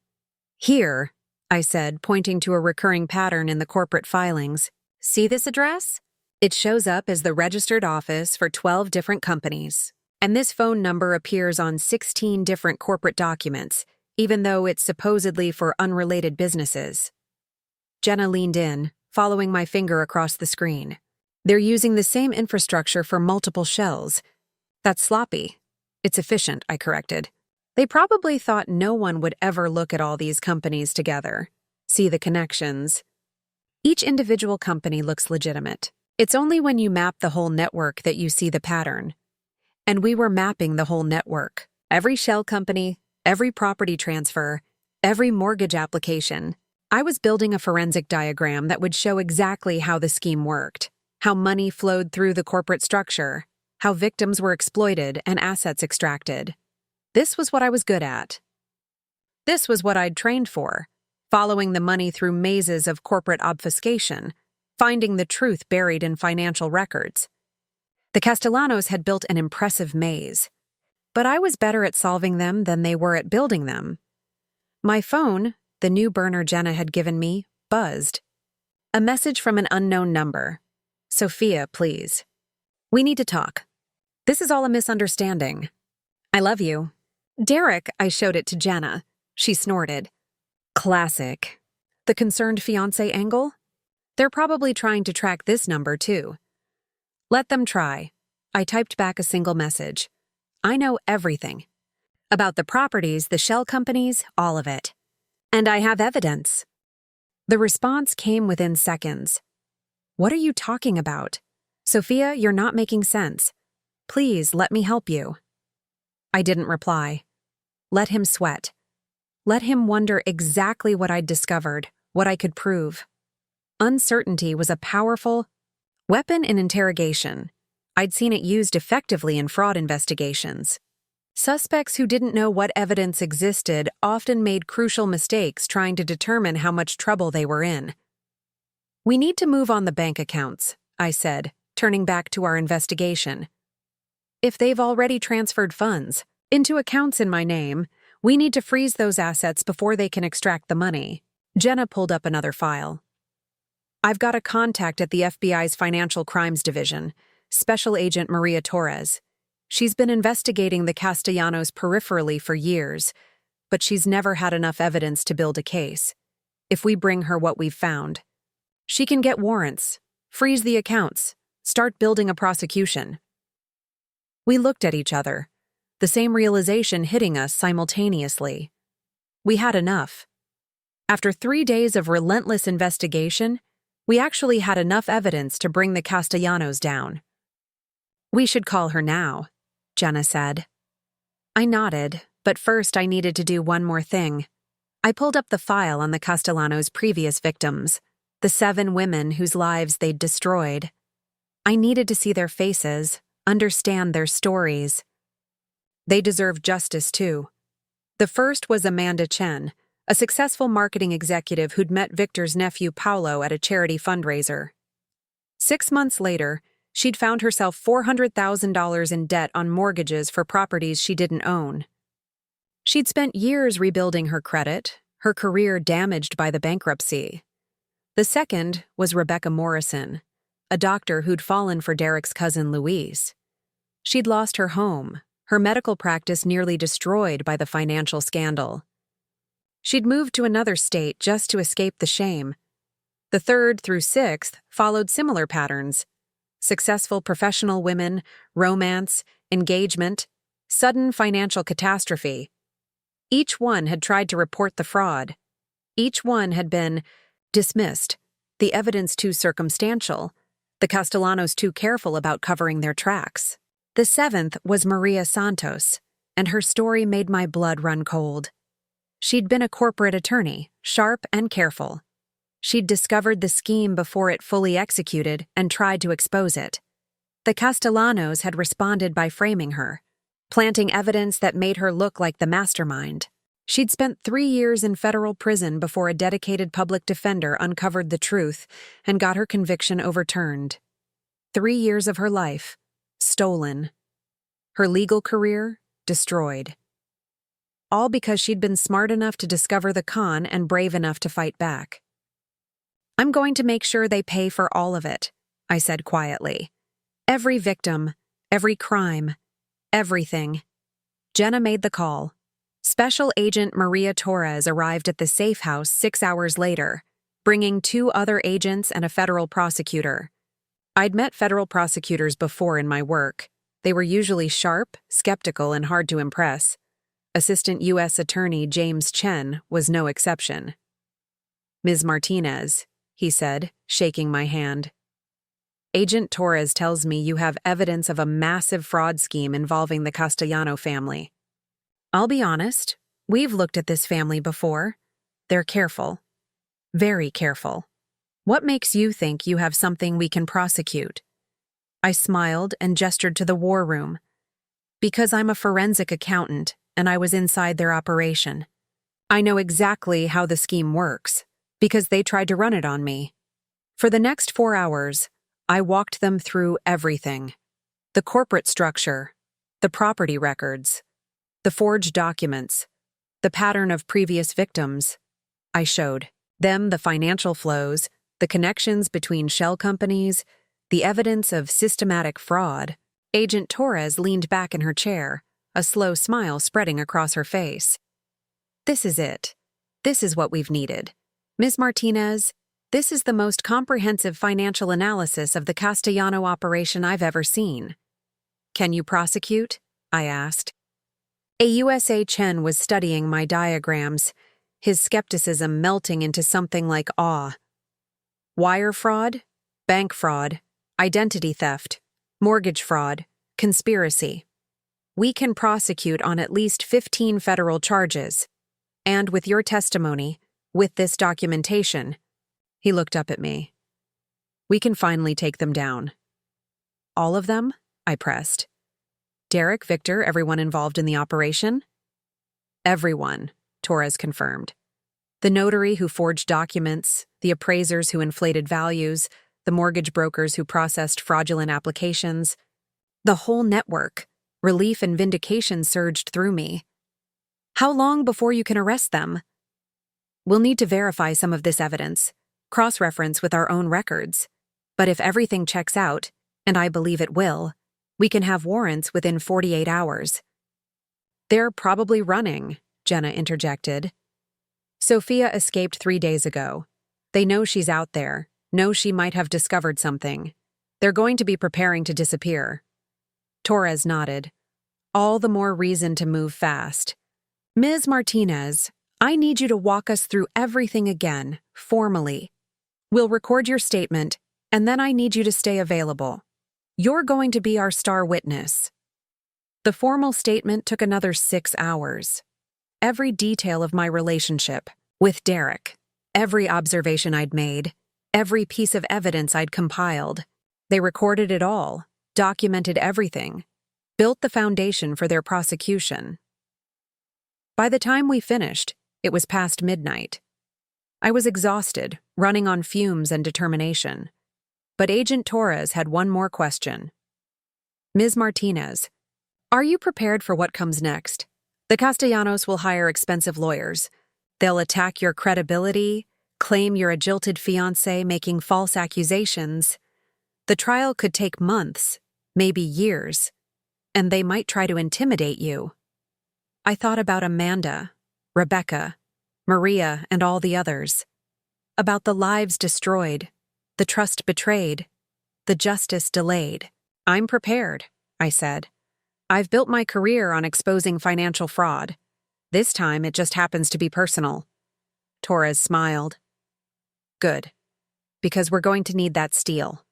Here, I said, pointing to a recurring pattern in the corporate filings. See this address? It shows up as the registered office for 12 different companies. And this phone number appears on 16 different corporate documents, even though it's supposedly for unrelated businesses. Jenna leaned in, following my finger across the screen. They're using the same infrastructure for multiple shells. That's sloppy. It's efficient, I corrected. They probably thought no one would ever look at all these companies together, see the connections. Each individual company looks legitimate. It's only when you map the whole network that you see the pattern. And we were mapping the whole network. Every shell company, every property transfer, every mortgage application. I was building a forensic diagram that would show exactly how the scheme worked, how money flowed through the corporate structure, how victims were exploited and assets extracted. This was what I was good at. This was what I'd trained for, following the money through mazes of corporate obfuscation, finding the truth buried in financial records. The Castellanos had built an impressive maze, but I was better at solving them than they were at building them. My phone, the new burner Jenna had given me, buzzed. A message from an unknown number. Sophia, please. We need to talk. This is all a misunderstanding. I love you. Derek, I showed it to Jenna. She snorted. Classic. The concerned fiancé angle? They're probably trying to track this number, too. Let them try. I typed back a single message. I know everything. About the properties, the shell companies, all of it. And I have evidence. The response came within seconds. What are you talking about? Sophia, you're not making sense. Please, let me help you. I didn't reply. Let him sweat. Let him wonder exactly what I'd discovered, what I could prove. Uncertainty was a powerful weapon in interrogation. I'd seen it used effectively in fraud investigations. Suspects who didn't know what evidence existed often made crucial mistakes trying to determine how much trouble they were in. We need to move on the bank accounts, I said, turning back to our investigation. If they've already transferred funds into accounts in my name, we need to freeze those assets before they can extract the money. Jenna pulled up another file. I've got a contact at the FBI's Financial Crimes Division, Special Agent Maria Torres. She's been investigating the Castellanos peripherally for years, but she's never had enough evidence to build a case. If we bring her what we've found, she can get warrants, freeze the accounts, start building a prosecution. We looked at each other, the same realization hitting us simultaneously. We had enough. After 3 days of relentless investigation, we actually had enough evidence to bring the Castellanos down. We should call her now, Jenna said. I nodded, but first I needed to do one more thing. I pulled up the file on the Castellanos' previous victims, the 7 women whose lives they'd destroyed. I needed to see their faces, understand their stories. They deserved justice, too. The first was Amanda Chen, a successful marketing executive who'd met Victor's nephew Paolo at a charity fundraiser. 6 months later, She'd found herself $400,000 in debt on mortgages for properties she didn't own. She'd spent years rebuilding her credit, her career damaged by the bankruptcy. The second was Rebecca Morrison, a doctor who'd fallen for Derek's cousin Louise. She'd lost her home, her medical practice nearly destroyed by the financial scandal. She'd moved to another state just to escape the shame. The third through sixth followed similar patterns: successful professional women, romance, engagement, sudden financial catastrophe. Each one had tried to report the fraud. Each one had been dismissed, the evidence too circumstantial, the Castellanos too careful about covering their tracks. The seventh was Maria Santos, and her story made my blood run cold. She'd been a corporate attorney, sharp and careful. She'd discovered the scheme before it fully executed and tried to expose it. The Castellanos had responded by framing her, planting evidence that made her look like the mastermind. She'd spent 3 years in federal prison before a dedicated public defender uncovered the truth and got her conviction overturned. 3 years of her life, stolen. Her legal career, destroyed. All because she'd been smart enough to discover the con and brave enough to fight back. "I'm going to make sure they pay for all of it," I said quietly. "Every victim, every crime, everything." Jenna made the call. Special Agent Maria Torres arrived at the safe house 6 hours later, bringing 2 other agents and a federal prosecutor. I'd met federal prosecutors before in my work. They were usually sharp, skeptical, and hard to impress. Assistant U.S. Attorney James Chen was no exception. "Ms. Martinez," he said, shaking my hand. "Agent Torres tells me you have evidence of a massive fraud scheme involving the Castellano family. I'll be honest, we've looked at this family before. They're careful. Very careful. What makes you think you have something we can prosecute?" I smiled and gestured to the war room. "Because I'm a forensic accountant, and I was inside their operation. I know exactly how the scheme works, because they tried to run it on me." For the next 4 hours, I walked them through everything. The corporate structure, the property records, the forged documents, the pattern of previous victims. I showed them the financial flows, the connections between shell companies, the evidence of systematic fraud. Agent Torres leaned back in her chair, a slow smile spreading across her face. "This is it. This is what we've needed. Ms. Martinez, this is the most comprehensive financial analysis of the Castellano operation I've ever seen." "Can you prosecute?" I asked. AUSA Chen was studying my diagrams, his skepticism melting into something like awe. "Wire fraud, bank fraud, identity theft, mortgage fraud, conspiracy. We can prosecute on at least 15 federal charges. And with your testimony, with this documentation," he looked up at me, "we can finally take them down." "All of them?" I pressed. "Derek, Victor, everyone involved in the operation?" "Everyone," Torres confirmed. "The notary who forged documents, the appraisers who inflated values, the mortgage brokers who processed fraudulent applications. The whole network." Relief and vindication surged through me. "How long before you can arrest them?" "We'll need to verify some of this evidence, cross-reference with our own records. But if everything checks out, and I believe it will, we can have warrants within 48 hours. "They're probably running," Jenna interjected. "Sophia escaped 3 days ago. They know she's out there, know she might have discovered something. They're going to be preparing to disappear." Torres nodded. "All the more reason to move fast. Ms. Martinez, I need you to walk us through everything again, formally. We'll record your statement, and then I need you to stay available. You're going to be our star witness." The formal statement took another 6 hours. Every detail of my relationship with Derek, every observation I'd made, every piece of evidence I'd compiled. They recorded it all, documented everything, built the foundation for their prosecution. By the time we finished, it was past midnight. I was exhausted, running on fumes and determination. But Agent Torres had one more question. Ms. Martinez, are you prepared for what comes next? The Castellanos will hire expensive lawyers. They'll attack your credibility, claim you're a jilted fiancé making false accusations. The trial could take months, maybe years, and they might try to intimidate you. I thought about Amanda, Rebecca, Maria, and all the others. About the lives destroyed, the trust betrayed, the justice delayed. I'm prepared, I said. I've built my career on exposing financial fraud. This time it just happens to be personal. Torres smiled. Good, because we're going to need that steel.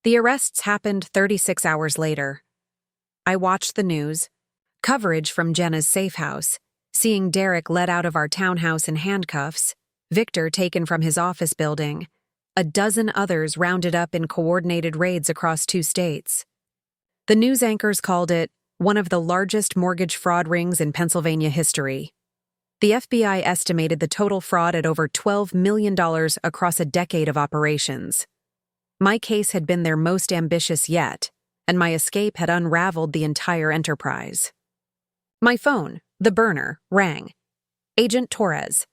The arrests happened 36 hours later. I watched the news, coverage from Jenna's safe house, seeing Derek led out of our townhouse in handcuffs, Victor taken from his office building, a dozen others rounded up in coordinated raids across 2 states. The news anchors called it one of the largest mortgage fraud rings in Pennsylvania history. The FBI estimated the total fraud at over $12 million across a decade of operations. My case had been their most ambitious yet, and my escape had unraveled the entire enterprise. My phone, the burner, rang. Agent Torres.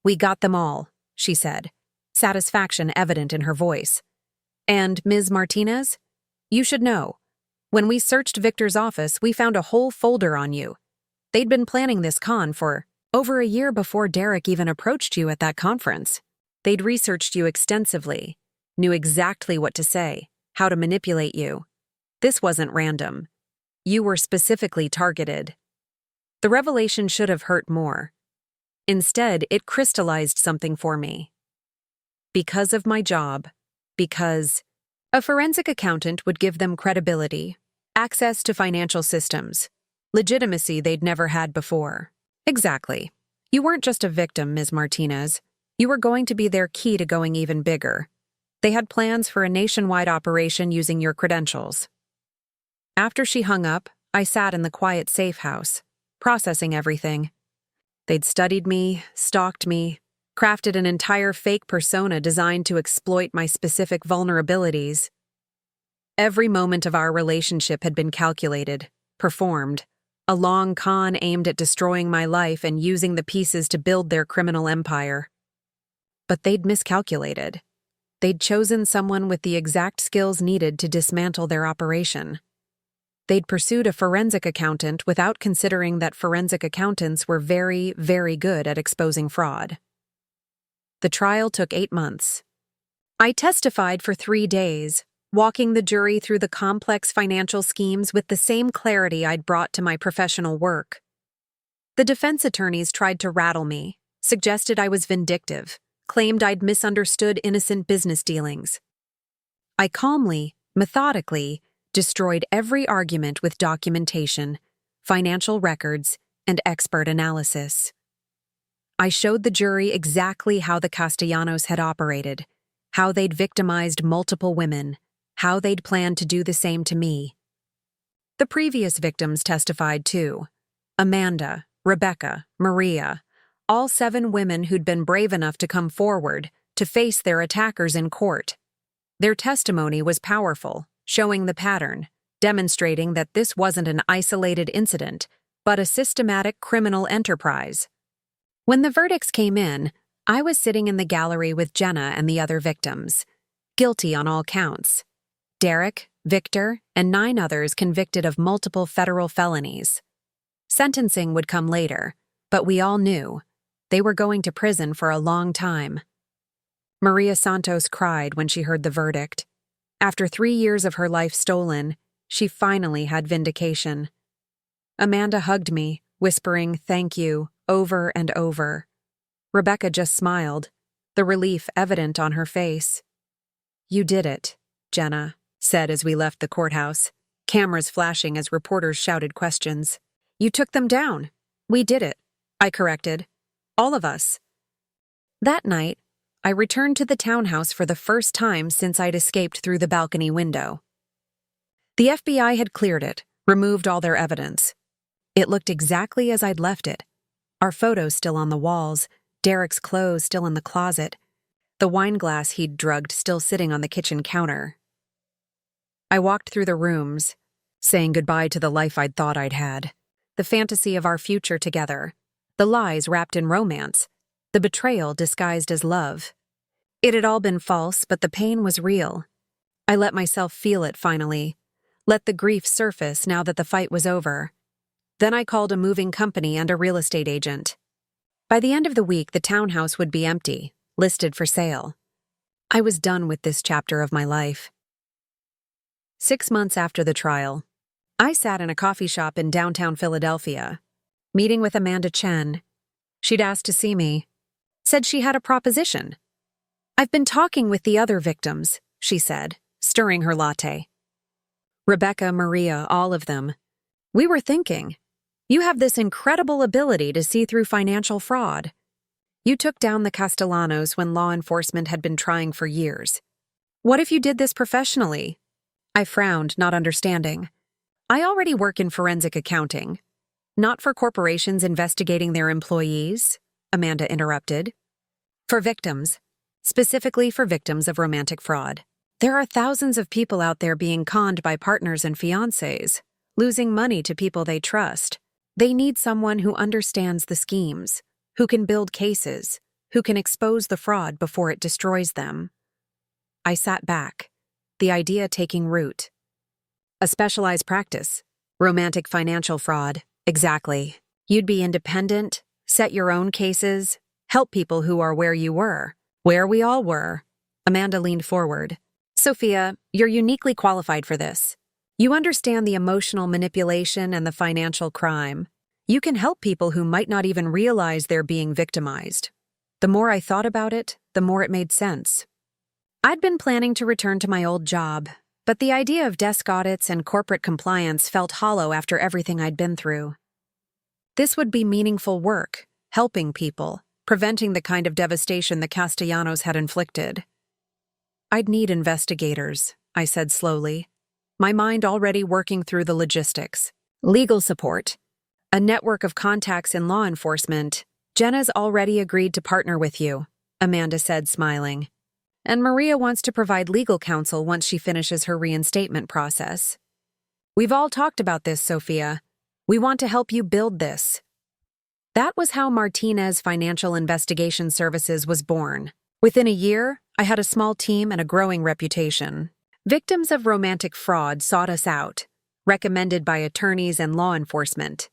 We got them all, she said, satisfaction evident in her voice. And Ms. Martinez? You should know. When we searched Victor's office, we found a whole folder on you. They'd been planning this con for over a year before Derek even approached you at that conference. They'd researched you extensively, knew exactly what to say, how to manipulate you. This wasn't random. You were specifically targeted. The revelation should have hurt more. Instead, it crystallized something for me. Because of my job, because a forensic accountant would give them credibility, access to financial systems, legitimacy they'd never had before. Exactly. You weren't just a victim, Ms. Martinez. You were going to be their key to going even bigger. They had plans for a nationwide operation using your credentials. After she hung up, I sat in the quiet safe house, processing everything. They'd studied me, stalked me, crafted an entire fake persona designed to exploit my specific vulnerabilities. Every moment of our relationship had been calculated, performed, a long con aimed at destroying my life and using the pieces to build their criminal empire. But they'd miscalculated. They'd chosen someone with the exact skills needed to dismantle their operation. They'd pursued a forensic accountant without considering that forensic accountants were very, very good at exposing fraud. The trial took 8 months. I testified for 3 days, walking the jury through the complex financial schemes with the same clarity I'd brought to my professional work. The defense attorneys tried to rattle me, suggested I was vindictive, claimed I'd misunderstood innocent business dealings. I calmly, methodically, destroyed every argument with documentation, financial records, and expert analysis. I showed the jury exactly how the Castellanos had operated, how they'd victimized multiple women, how they'd planned to do the same to me. The previous victims testified too. Amanda, Rebecca, Maria, all 7 women who'd been brave enough to come forward to face their attackers in court. Their testimony was powerful, showing the pattern, demonstrating that this wasn't an isolated incident, but a systematic criminal enterprise. When the verdicts came in, I was sitting in the gallery with Jenna and the other victims, guilty on all counts. Derek, Victor, and 9 others convicted of multiple federal felonies. Sentencing would come later, but we all knew they were going to prison for a long time. Maria Santos cried when she heard the verdict. After 3 years of her life stolen, she finally had vindication. Amanda hugged me, whispering "thank you" over and over. Rebecca just smiled, the relief evident on her face. "You did it," Jenna said as we left the courthouse, cameras flashing as reporters shouted questions. "You took them down." "We did it," I corrected. "All of us." That night, I returned to the townhouse for the first time since I'd escaped through the balcony window. The FBI had cleared it, removed all their evidence. It looked exactly as I'd left it. Our photos still on the walls, Derek's clothes still in the closet. the wine glass he'd drugged still sitting on the kitchen counter. I walked through the rooms, saying goodbye to the life I'd thought I'd had, the fantasy of our future together, the lies wrapped in romance, the betrayal disguised as love. It had all been false, but the pain was real. I let myself feel it finally, let the grief surface now that the fight was over. Then I called a moving company and a real estate agent. By the end of the week, the townhouse would be empty, listed for sale. I was done with this chapter of my life. 6 months after the trial, I sat in a coffee shop in downtown Philadelphia, meeting with Amanda Chen. She'd asked to see me, said she had a proposition. "I've been talking with the other victims," she said, stirring her latte. Rebecca, Maria, all of them. "We were thinking, you have this incredible ability to see through financial fraud. You took down the Castellanos when law enforcement had been trying for years. What if you did this professionally?" I frowned, not understanding. "I already work in forensic accounting. Not for corporations investigating their employees," Amanda interrupted. "For victims. Specifically for victims of romantic fraud. There are thousands of people out there being conned by partners and fiancés, losing money to people they trust. They need someone who understands the schemes, who can build cases, who can expose the fraud before it destroys them." I sat back, the idea taking root. A specialized practice. Romantic financial fraud. Exactly. You'd be independent, set your own cases, help people who are where you were, where we all were. Amanda leaned forward. "Sophia, you're uniquely qualified for this. You understand the emotional manipulation and the financial crime. You can help people who might not even realize they're being victimized." The more I thought about it, the more it made sense. I'd been planning to return to my old job, but the idea of desk audits and corporate compliance felt hollow after everything I'd been through. This would be meaningful work, helping people, preventing the kind of devastation the Castellanos had inflicted. "I'd need investigators," I said slowly, my mind already working through the logistics. "Legal support. A network of contacts in law enforcement. Jenna's already agreed to partner with you," Amanda said, smiling. "And Maria wants to provide legal counsel once she finishes her reinstatement process. We've all talked about this, Sophia. We want to help you build this." That was how Martinez Financial Investigation Services was born. Within a year, I had a small team and a growing reputation. Victims of romantic fraud sought us out, recommended by attorneys and law enforcement.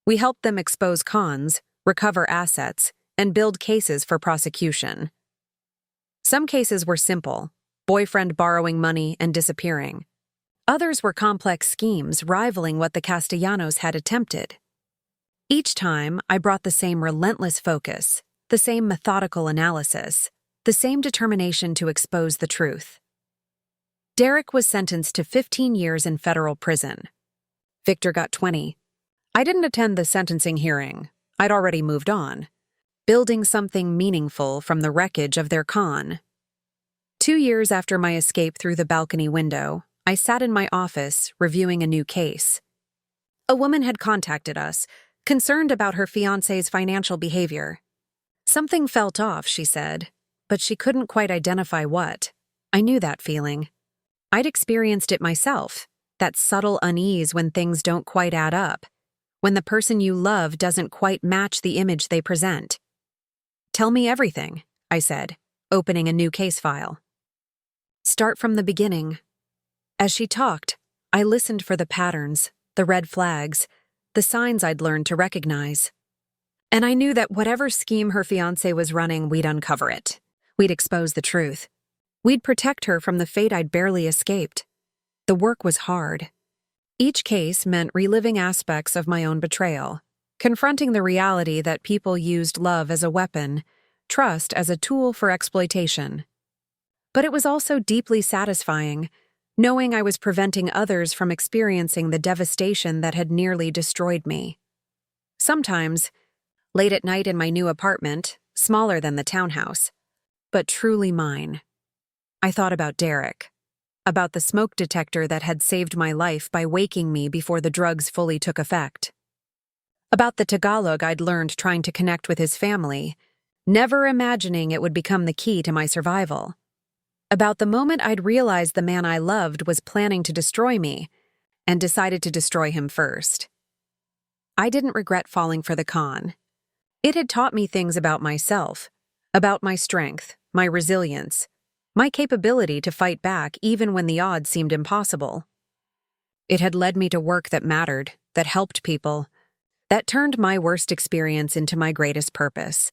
We helped them expose cons, recover assets, and build cases for prosecution. Some cases were simple, boyfriend borrowing money and disappearing. Others were complex schemes rivaling what the Castellanos had attempted. Each time, I brought the same relentless focus, the same methodical analysis, the same determination to expose the truth. Derek was sentenced to 15 years in federal prison. Victor got 20. I didn't attend the sentencing hearing. I'd already moved on, building something meaningful from the wreckage of their con. 2 years after my escape through the balcony window, I sat in my office reviewing a new case. A woman had contacted us, concerned about her fiancé's financial behavior. Something felt off, she said, but she couldn't quite identify what. I knew that feeling. I'd experienced it myself, that subtle unease when things don't quite add up, when the person you love doesn't quite match the image they present. "Tell me everything," I said, opening a new case file. "Start from the beginning." As she talked, I listened for the patterns, the red flags, the signs I'd learned to recognize. And I knew that whatever scheme her fiancé was running, we'd uncover it. We'd expose the truth. We'd protect her from the fate I'd barely escaped. The work was hard. Each case meant reliving aspects of my own betrayal, confronting the reality that people used love as a weapon, trust as a tool for exploitation. But it was also deeply satisfying, knowing I was preventing others from experiencing the devastation that had nearly destroyed me. Sometimes, late at night in my new apartment, smaller than the townhouse, but truly mine, I thought about Derek, about the smoke detector that had saved my life by waking me before the drugs fully took effect, about the Tagalog I'd learned trying to connect with his family, never imagining it would become the key to my survival. About the moment I'd realized the man I loved was planning to destroy me, and decided to destroy him first. I didn't regret falling for the con. It had taught me things about myself, about my strength, my resilience, my capability to fight back even when the odds seemed impossible. It had led me to work that mattered, that helped people, that turned my worst experience into my greatest purpose.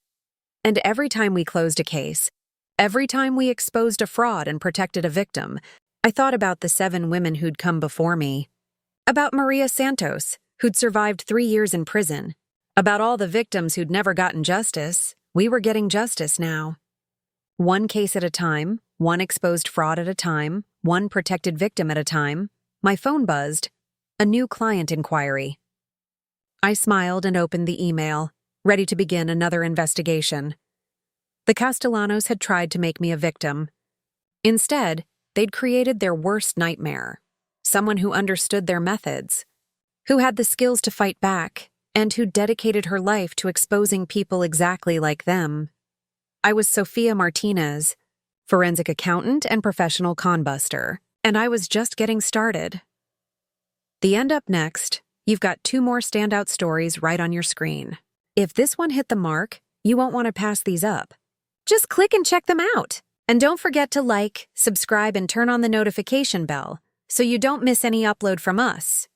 And every time we closed a case, every time we exposed a fraud and protected a victim, I thought about the 7 women who'd come before me. About Maria Santos, who'd survived 3 years in prison. About all the victims who'd never gotten justice. We were getting justice now. One case at a time, one exposed fraud at a time, one protected victim at a time. My phone buzzed. A new client inquiry. I smiled and opened the email, ready to begin another investigation. The Castellanos had tried to make me a victim. Instead, they'd created their worst nightmare. Someone who understood their methods, who had the skills to fight back, and who dedicated her life to exposing people exactly like them. I was Sofia Martinez, forensic accountant and professional conbuster, and I was just getting started. The end up next, you've got 2 more standout stories right on your screen. If this one hit the mark, you won't want to pass these up. Just click and check them out. And don't forget to like, subscribe, and turn on the notification bell so you don't miss any upload from us.